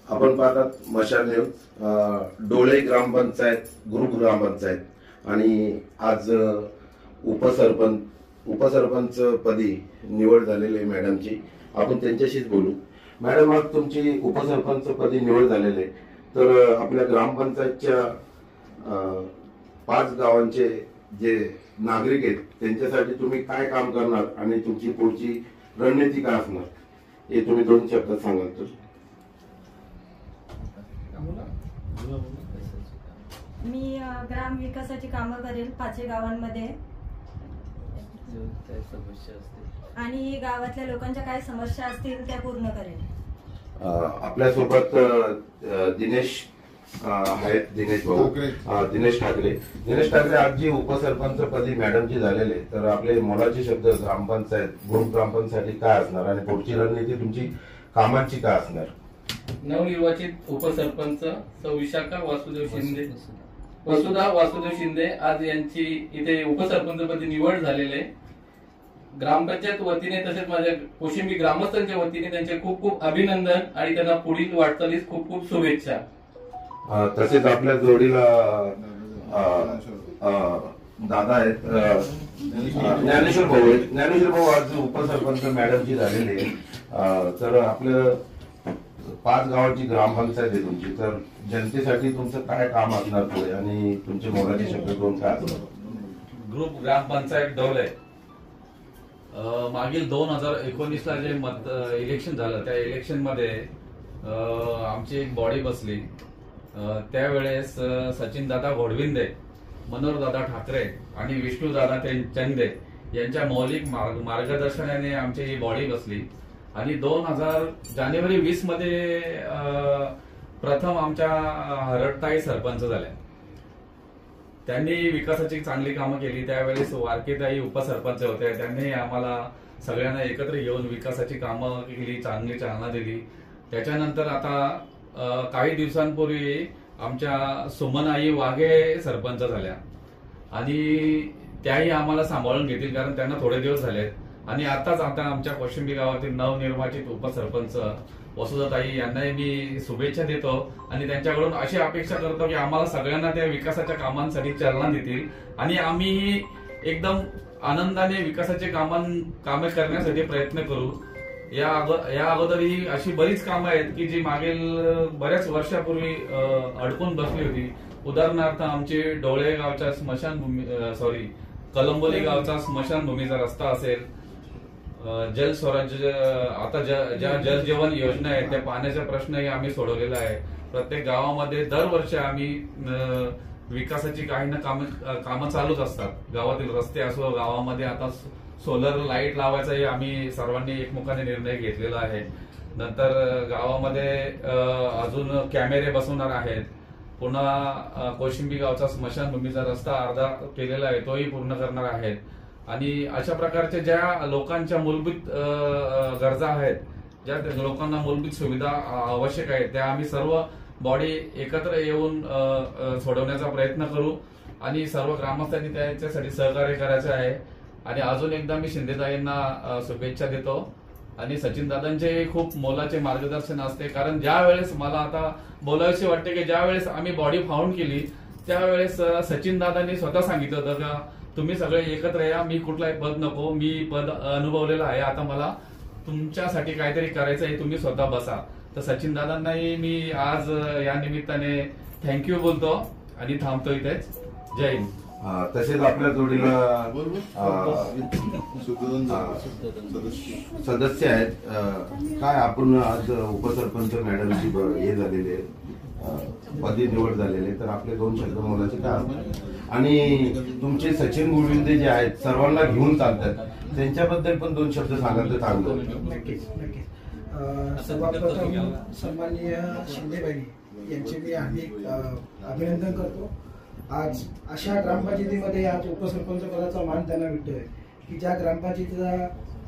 आपण पाहतात मशाल न्यूज, डोळे ग्रामपंचायत, ग्रुप ग्रामपंचायत आणि आज उपसरपंच पदी निवड झालेली आहे मॅडमची. आपण त्यांच्याशीच बोलू. मॅडम, आज तुमची उपसरपंच पदी निवड झालेली आहे, तर आपल्या ग्रामपंचायतच्या 5 गावांचे जे नागरिक आहेत त्यांच्यासाठी तुम्ही काय काम करणार आणि तुमची पुढची रणनीती काय असणार हे तुम्ही 2 शब्दात सांगाल तर. मी ग्राम विकासाची कामं करेल 5 गावांमध्ये आणि गावातल्या लोकांच्या काय समस्या असतील त्या पूर्ण करेल. आपल्यासोबत दिनेश आहेत, दिनेश ठाकरे आज जी उपसरपंच पदी मॅडमची झालेले, तर आपले मोलाचे शब्द ग्रामपंचायत, ग्रुप ग्रामपंचायती काय असणार आणि पुढची रणनीती तुमची कामांची काय असणार. नवनिर्वाचित उपसरपंच सौ विशाखा वसुधा वासुदेव शिंदे आज यांची इथे उपसरपंचपदी निवड झालेली आहे. ग्रामपंचायत वतीने तसेच माझ्या कोशिंबी ग्रामस्थांच्या वतीने त्यांचे खूप खूप अभिनंदन आणि त्यांना पुढील वाटचालीस खूप खूप शुभेच्छा. तसेच आपल्या जोडीला दादा आहेत, ज्ञानेश्वर भाऊ आज उपसरपंच मॅडमची झालेली आहे. तर आपलं 5 गावाची ग्रामपंचायत आहे तुमची, तर जनतेसाठी तुमचं काय काम असणार पुढे आणि तुमचे मोलाचे शब्द 2 काय असणार. ग्रुप ग्रामपंचायत डोळे मागील 2019ला जे इलेक्शन झालं त्या इलेक्शन मध्ये आमची एक बॉडी बसली. त्यावेळेस सचिन दादा घोडविंदे, मनोहर दादा ठाकरे आणि विष्णू दादा चंदे यांच्या मौलिक मार्गदर्शनाने आमची ही बॉडी बसली आणि जानेवारी 20 मध्ये प्रथम आमच्या हरडताई सरपंच झाल्या. त्यांनी विकासाची चांगली कामं केली. त्यावेळेस वारकेताई उपसरपंच होते. त्यांनी आम्हाला सगळ्यांना एकत्र येऊन विकासाची कामं केली, चांगली चालना दिली. त्याच्यानंतर आता काही दिवसांपूर्वी आमच्या सुमनआई वाघे सरपंच झाल्या आणि त्याही आम्हाला सांभाळून घेतील कारण त्यांना थोडे दिवस झालेत. आणि आता आमच्या कोशिंबी गावातील नवनिर्वाचित उपसरपंच वसुधाताई यांनाही मी शुभेच्छा देतो आणि त्यांच्याकडून अशी अपेक्षा करतो की आम्हाला सगळ्यांना त्या विकासाच्या कामांसाठी चालना देतील आणि आम्ही एकदम आनंदाने विकासाचे कामे करण्यासाठी प्रयत्न करू. या अगोदरही अशी बरीच कामं आहेत की जी मागील बऱ्याच वर्षापूर्वी अडकून बसली होती. उदाहरणार्थ आमची डोळे गावच्या कलंबोली गावचा स्मशानभूमीचा रस्ता असेल, जल स्वराज्य, आता ज्या जल जीवन योजना आहेत त्या पाण्याचा प्रश्नही आम्ही सोडवलेला आहे. प्रत्येक गावामध्ये दरवर्षी आम्ही विकासाची काही ना कामं चालूच असतात. गावातील रस्ते असो, गावामध्ये आता सोलर लाईट लावायचाही आम्ही सर्वांनी एकमुखाने निर्णय घेतलेला आहे. नंतर गावामध्ये अजून कॅमेरे बसवणार आहेत. पुन्हा कोशिंबी गावचा स्मशानभूमीचा रस्ता अर्धा केलेला आहे, तोही पूर्ण करणार आहेत. आणि अशा प्रकारच्या ज्या लोकांच्या मूलभूत गरजा आहेत, ज्या लोकांना मूलभूत सुविधा आवश्यक आहेत, त्या आम्ही सर्व बॉडी एकत्र येऊन सोडवण्याचा प्रयत्न करू आणि सर्व ग्रामस्थांनी त्याच्यासाठी सहकार्य करायचे आहे. आणि अजून एकदा मी शिंदेताईंना शुभेच्छा देतो आणि सचिन दादांचे खूप मोलाचे मार्गदर्शन असते. कारण ज्या वेळेस मला आता बोलायचे वाटते की ज्या वेळेस आम्ही बॉडी फाउंड केली त्यावेळेस सचिन दादांनी स्वतः सांगितलं होतं का तुम्ही सगळे एकत्र या, मी कुठलाही पद नको, मी पद अनुभवलेलं आहे, आता मला तुमच्यासाठी काहीतरी करायचं आहे, तुम्ही स्वतः बसा. तर सचिन दादांनाही मी आज या निमित्ताने थँक्यू बोलतो आणि थांबतो इथेच. जय हिंद. तसेच आपल्या जोडीला सदस्य आहेत. काय आपण आज उपसरपंच मॅडमची हे झालेली आहे, पदी निवड झालेली आहे, तर आपले 2 शब्द मोलाचे काय आणि तुमचे सचिन गोविंदे जे आहेत सर्वांना घेऊन चालतात त्यांच्याबद्दल पण 2 शब्द सांगाल तर चांगलं. सर्वप्रथम सन्माननीय शिंदेबाई यांचे मी हार्दिक अभिनंदन करतो. आज अशा ग्रामपंचायतीमध्ये आज उपसरपंच पदाचा मान त्यांना भेटतोय की ज्या ग्रामपंचायतीचा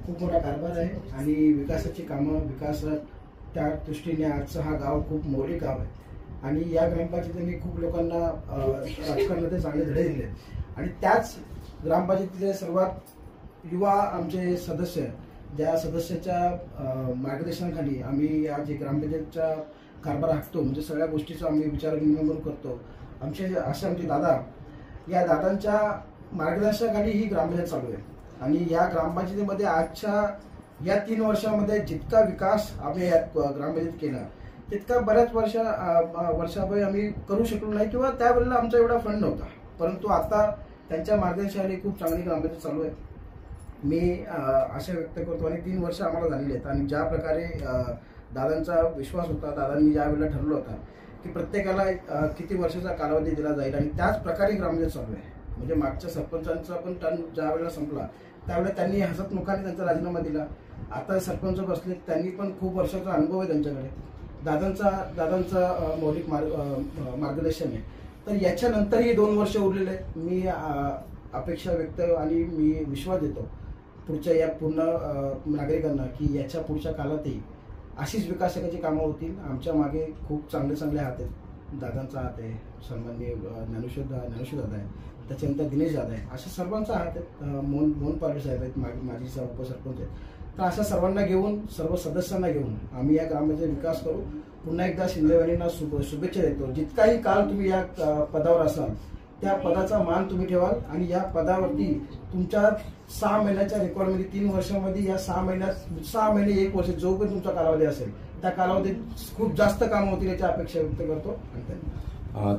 खूप मोठा कारभार आहे आणि विकासाची कामं त्या दृष्टीने आजचं हा गाव खूप मौलिक गाव आहे आणि या ग्रामपंचायतीने खूप लोकांना राजकारणाचे चांगले धडे दिले आणि त्याच ग्रामपंचायतीचे सर्वात युवा आमचे सदस्य, ज्या सदस्याच्या मार्गदर्शनाखाली आम्ही आज ग्रामपंचायतच्या कारभार हाकतो, म्हणजे सगळ्या गोष्टीचा आम्ही विचारविनिमय करतो. आमचे दादा, या दादांच्या मार्गदर्शनाखाली ही ग्रामपंचायत चालू आहे. आणि या ग्रामपंचायतीमध्ये आजच्या या 3 वर्षामध्ये जितका विकास आम्ही या ग्रामपंचायतीत केला तितका बऱ्याच वर्षापूर्वी आम्ही करू शकलो नाही, किंवा त्यावेळेला आमचा एवढा फंड नव्हता. परंतु आता त्यांच्या मार्गदर्शनाखाली खूप चांगली ग्रामपंचायत चालू आहे. मी आशा व्यक्त करतो. आणि 3 वर्ष आम्हाला झालेली आहेत. आणि ज्या प्रकारे दादांचा विश्वास होता, दादांनी ज्या वेळेला ठरवलं होतं की प्रत्येकाला किती वर्षाचा कालावधी दिला जाईल, आणि त्याच प्रकारे ग्रामपंचायत चालू आहे. म्हणजे मागच्या सरपंचांचा पण टर्म ज्या वेळेला संपला त्यावेळेला त्यांनी हसतमुखाने त्यांचा राजीनामा दिला. आता सरपंच बसले, त्यांनी पण खूप वर्षाचा अनुभव आहे त्यांच्याकडे. दादांचा मौलिक मार्गदर्शन आहे. तर याच्यानंतरही 2 वर्ष उरलेले आहेत. मी अपेक्षा व्यक्त आणि मी विश्वास देतो पुढच्या या पूर्ण नागरिकांना की याच्या पुढच्या काळातही अशीच विकासाची कामं होतील. आमच्या मागे खूप चांगले चांगले हात आहेत. दादांचा हात आहे, सन्माननीय ज्ञानेश्वर दादा आहे, त्याच्यानंतर दिनेश दादा आहे, अशा सर्वांचा हात आहे. मोहन पाटील साहेब आहेत, माजी उपसरपंच आहेत. तर अशा सर्वांना घेऊन, सर्व सदस्यांना घेऊन आम्ही या ग्रामाचा विकास करू. पुन्हा एकदा शिंदेवाडींना शुभेच्छा देतो. जितकाही काळ तुम्ही या पदावर असाल त्या पदाचा मान तुम्ही ठेवाल. आणि या पदावरती तुमच्या 6 महिन्याच्या रेकॉर्डमध्ये 3 वर्षामध्ये या 6 महिने 1 वर्ष जो पण तुमचा कालावधी असेल त्या कालावधीत खूप जास्त कामं होतील याची अपेक्षा व्यक्त करतो.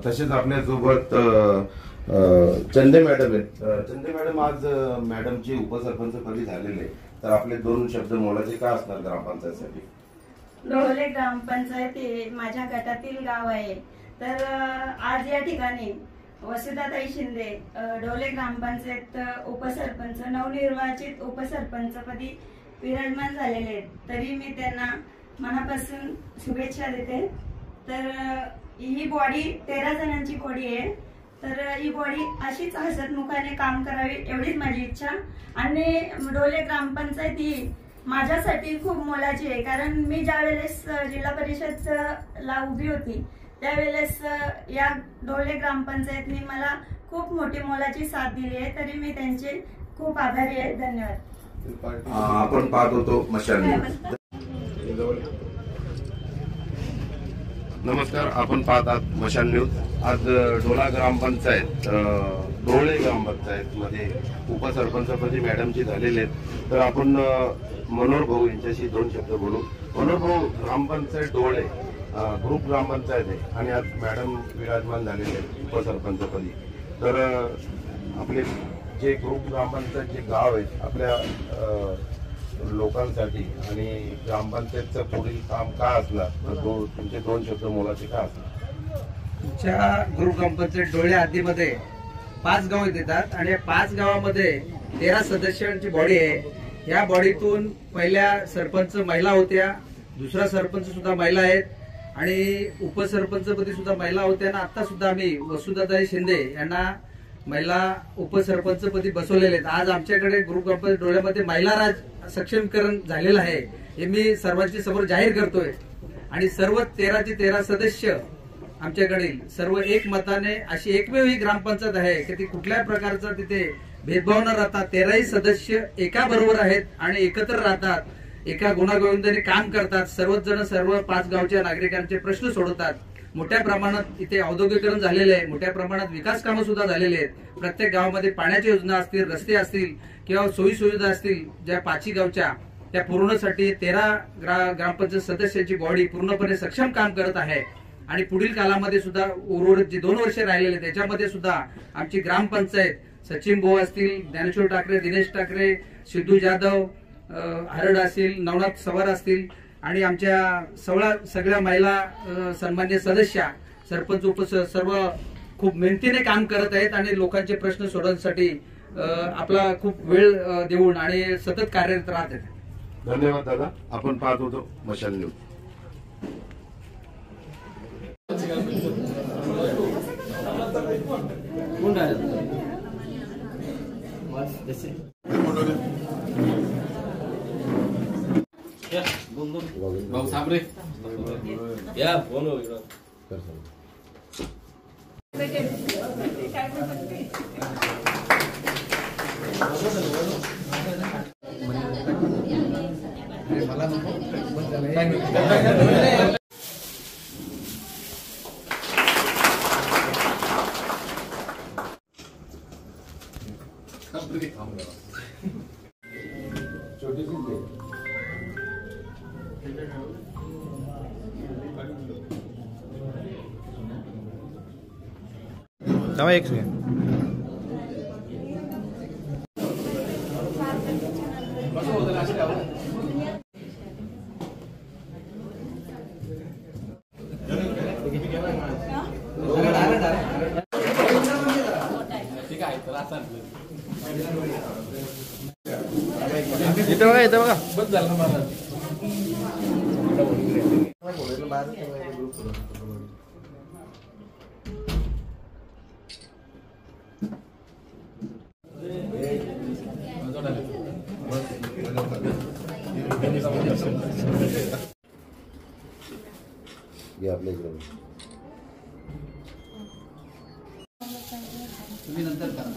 तसेच आपल्यासोबत चंदे मॅडम आहेत. चंदे मॅडम, आज मॅडमची उपसरपंच पदी झालेले, तर आपले 2 शब्द मोलाचे का असणार ग्रामपंचायतीसाठी? ढोले ग्रामपंचायत हे माझ्या गटातील गाव आहे. तर आज या ठिकाणी वसुधाताई शिंदे ढोले ग्रामपंचायत उपसरपंच, नवनिर्वाचित उपसरपंचपदी विराजमान झालेले आहेत. तरी मी त्यांना मनापासून शुभेच्छा देते. तर ही बॉडी 13 जणांची बॉडी आहे. तर ही बॉडी अशीच हसतमुखाने काम करावी एवढीच माझी इच्छा. आणि ढोले ग्रामपंचायत ही माझ्यासाठी खूप मोलाची आहे. कारण मी ज्या वेळेस जिल्हा परिषदला उभी होती त्यावेळेस या ढोले ग्रामपंचायतनी मला खूप मोठी मोलाची साथ दिली आहे. तरी मी त्यांचे खूप आभारी आहे. धन्यवाद. आपण पाहत होतो मशाल न्यूज. नमस्कार, आपण पाहतात मशाल न्यूज. आज ढोला ग्रामपंचायत, ढोळे ग्रामपंचायत मध्ये उपसरपंचपदी मॅडमची झालेले आहेत. तर आपण मनोहर भाऊ यांच्याशी 2 शब्द बोलू. मनोहर भाऊ, ग्रामपंचायत ढोळे ग्रुप ग्रामपंचायत आहे आणि आज मॅडम विराजमान झालेले आहेत उपसरपंचपदी. तर आपले जे ग्रुप ग्रामपंचायत जे गाव आहेत आपल्या लोकांसाठी आणि ग्रामपंचायतचं पुढील काम का असणार, तर तुमचे 2 शब्द मोलाचे का असणार? तुमच्या ग्रुप ग्रामपंचायत ढोळे हद्दीमध्ये 5 गाव येतात आणि या 5 गावामध्ये 13 सदस्यांची बॉडी आहे. या बॉडीतून पहिल्या सरपंच महिला होत्या, दुसरा सरपंच सुद्धा महिला आहेत आणि उपसरपंचपदी सुद्धा महिला होत्या. आणि आता सुद्धा आम्ही वसुधाताई शिंदे यांना महिला उपसरपंचपदी बसवलेले आहेत. आज आमच्याकडे ग्रुप ग्रामपंचायत ढोळ्यामध्ये महिला राज सक्षमीकरण झालेलं आहे हे मी सर्वांच्या समोर जाहीर करतोय. आणि सर्व 13चे 13 सदस्य आमच्याकडील सर्व एकमताने अशी एकमेव ही ग्रामपंचायत आहे की ती कुठल्याही प्रकारचा तिथे भेदभाव न राहता 13ही सदस्य एका बरोबर आहेत आणि एकत्र राहतात, एका गुणागोविंदाने काम करतात. सर्वच जण सर्व 5 गावच्या नागरिकांचे प्रश्न सोडवतात. मोठ्या प्रमाणात इथे औद्योगिकरण झालेले आहे, मोठ्या प्रमाणात विकास कामं सुद्धा झालेली आहेत. प्रत्येक गावामध्ये पाण्याच्या योजना असतील, रस्ते असतील किंवा सोयी सुविधा असतील ज्या 5 गावच्या त्या पूर्णसाठी 13 ग्रामपंचायत सदस्यांची बॉडी पूर्णपणे सक्षम काम करत आहे. आणि पुढील काळामध्ये सुद्धा उर्वरित जे 2 वर्ष राहिलेले त्याच्यामध्ये सुद्धा आमची ग्रामपंचायत सचिन भाऊ असतील, ज्ञानेश्वर ठाकरे, दिनेश ठाकरे, सिद्धू जाधव, हरड असतील, नवनाथ सवार असतील आणि आमच्या सगळ्या महिला सन्मान्य सदस्या, सरपंच सर्व खूप मेहनतीने काम करत आहेत आणि लोकांचे प्रश्न सोडवण्यासाठी आपला खूप वेळ देऊन आणि सतत कार्यरत राहत आहेत. धन्यवाद दादा. आपण पाहत होतो मशाल न्यूज. भाऊ साबरे या फोन थांबा एक सेकंड. इथं बघा, इथं बघा. बस झालं ना महाराज. घे आपल्या इकडे. तुम्ही नंतर करा.